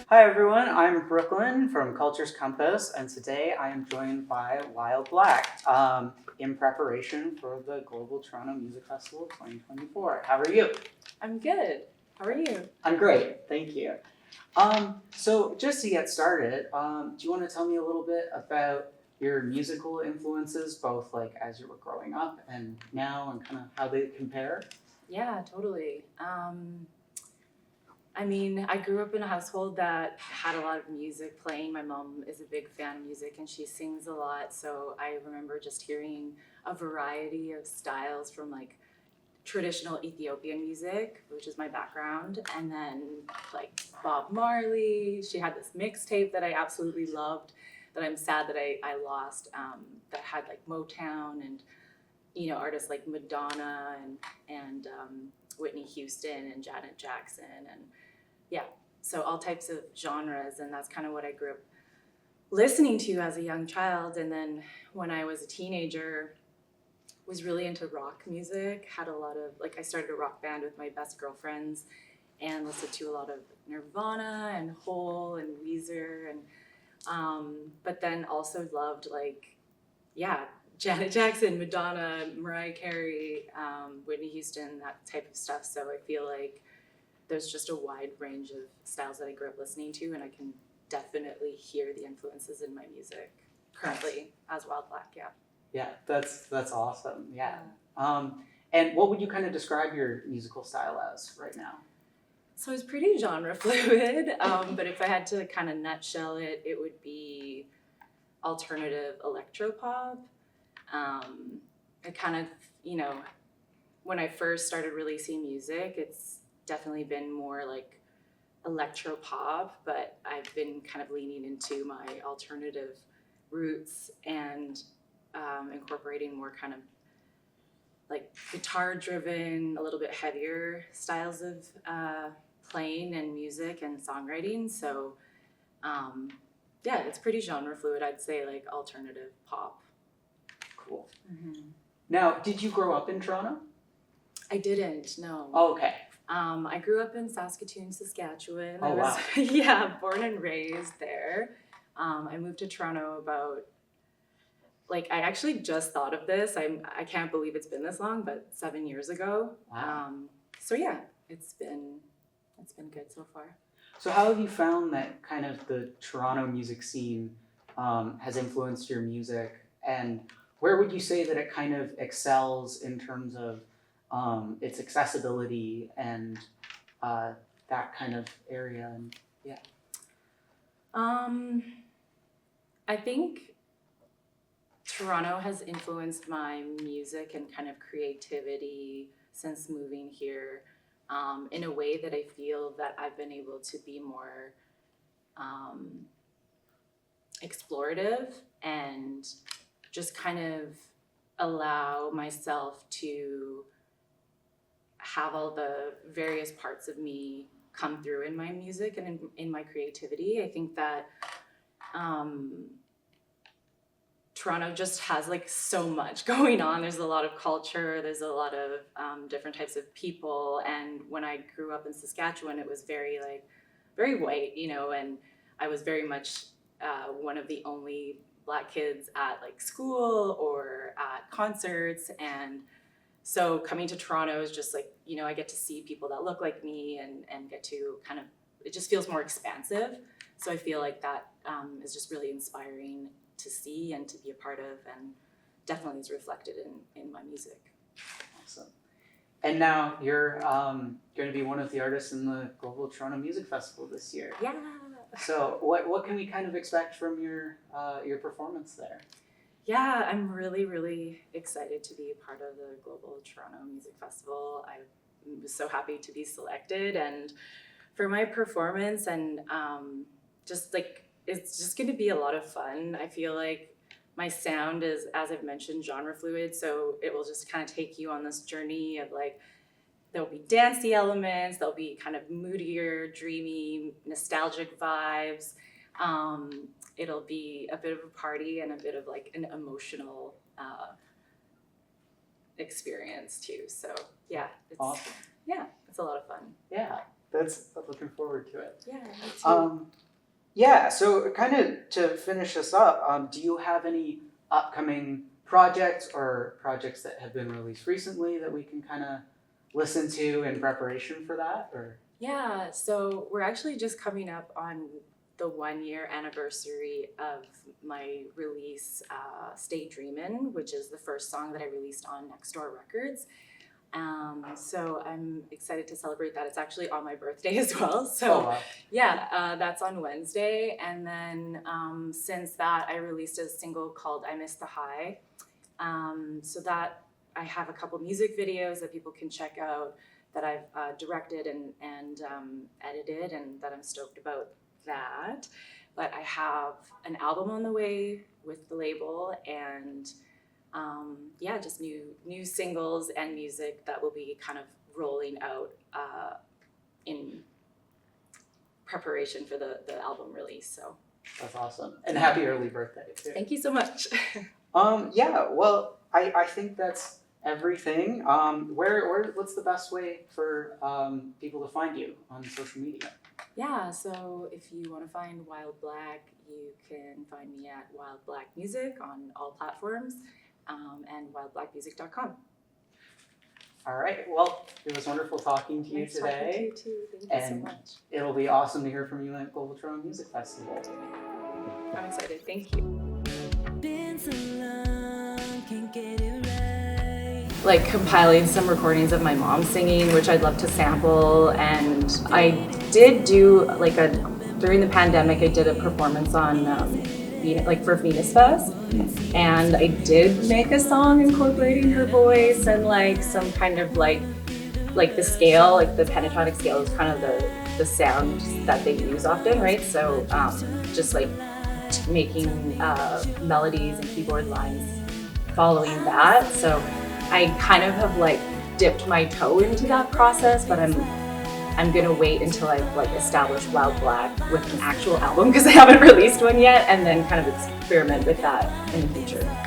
Hi everyone, I'm Brooklyn from Cultures Compass, and today I am joined by Wild Black in preparation for the Global Toronto Music Festival 2024. How are you? I'm good. How are you? I'm great, thank you. So just to get started, do you want to tell me a little bit about your musical influences, both like as you were growing up and now, and kind of how they compare? Yeah, totally. I grew up in a household that had a lot of music playing. My mom is a big fan of music and she sings a lot. So I remember just hearing a variety of styles from like traditional Ethiopian music, which is my background, and then like Bob Marley. She had this mixtape that I absolutely loved that I'm sad that I lost, that had like Motown and artists like Madonna and Whitney Houston and Janet Jackson and yeah, so all types of genres, and that's kind of what I grew up listening to as a young child. And then when I was a teenager, was really into rock music. Had a lot of I started a rock band with my best girlfriends, and listened to a lot of Nirvana and Hole and Weezer, and but then also loved Janet Jackson, Madonna, Mariah Carey, Whitney Houston, that type of stuff. So I feel like there's just a wide range of styles that I grew up listening to, and I can definitely hear the influences in my music currently as Wild Black. Yeah. Yeah, that's awesome. Yeah. And what would you kind of describe your musical style as right now? So it's pretty genre fluid, but if I had to kind of nutshell it, it would be alternative electropop. I kind of, when I first started releasing music, it's definitely been more like electropop, but I've been kind of leaning into my alternative roots and incorporating more kind of like guitar driven, a little bit heavier styles of playing and music and songwriting. So yeah, it's pretty genre fluid. I'd say like alternative pop. Cool. Mm-hmm. Now, did you grow up in Toronto? I didn't, no. Oh, okay. I grew up in Saskatoon, Saskatchewan. Oh, wow. Yeah, born and raised there. I moved to Toronto about, I actually just thought of this. I can't believe it's been this long, but 7 years ago. Wow. So yeah, it's been good so far. So how have you found that kind of the Toronto music scene has influenced your music, and where would you say that it kind of excels in terms of its accessibility and that kind of area? And yeah. I think Toronto has influenced my music and kind of creativity since moving here, in a way that I feel that I've been able to be more explorative and just kind of allow myself to have all the various parts of me come through in my music and in my creativity. I think that Toronto just has like so much going on. There's a lot of culture, there's a lot of different types of people. And when I grew up in Saskatchewan, it was very white, and I was very much one of the only Black kids at like school or at concerts. And so coming to Toronto is just like, I get to see people that look like me and get to kind of, it just feels more expansive. So I feel like that is just really inspiring to see and to be a part of, and definitely is reflected in my music. Awesome. And now you're going to be one of the artists in the Global Toronto Music Festival this year. Yeah. So what can we kind of expect from your performance there? Yeah, I'm really, really excited to be a part of the Global Toronto Music Festival. I was so happy to be selected, and for my performance, and it's just going to be a lot of fun. I feel like my sound is, as I've mentioned, genre fluid, so it will just kind of take you on this journey of like, there'll be dancey elements, there'll be kind of moodier, dreamy, nostalgic vibes. It'll be a bit of a party and a bit of like an emotional experience too. So yeah, it's awesome. Yeah, it's a lot of fun. Yeah, that's looking forward to it. Yeah, me too. Yeah, so kind of to finish this up, do you have any upcoming projects or projects that have been released recently that we can kind of listen to in preparation for that? Or Yeah, so we're actually just coming up on the 1 year anniversary of my release, Stay Dreamin', which is the first song that I released on Nextdoor Records. So I'm excited to celebrate that. It's actually on my birthday as well. So oh wow, yeah, that's on Wednesday. And then since that, I released a single called I Miss the High. So that I have a couple music videos that people can check out that I've directed and edited, and that I'm stoked about that. But I have an album on the way with the label, and yeah, just new singles and music that will be kind of rolling out in preparation for the album release. So that's awesome, and happy early birthday too. thank you so much. Yeah, well, I think that's everything. Where what's the best way for people to find you on social media? Yeah, so if you want to find Wild Black, you can find me at Wild Black Music on all platforms, and wildblackmusic.com. All right, well, it was wonderful talking to you Nice today. talking to you too. Thank you And so much. it'll be awesome to hear from you at Global Toronto Music Festival. I'm excited. Thank you. Been so long, can't get it right. Like compiling some recordings of my mom singing, which I'd love to sample. And I did do during the pandemic, I did a performance on for Venus Fest, and I did make a song incorporating her voice and like some kind of like the scale, like the pentatonic scale is kind of the sound that they use often, right? So just like making melodies and keyboard lines following that. So I kind of have like dipped my toe into that process, but I'm gonna wait until I've like established Wild Black with an actual album, because I haven't released one yet, and then kind of experiment with that in the future.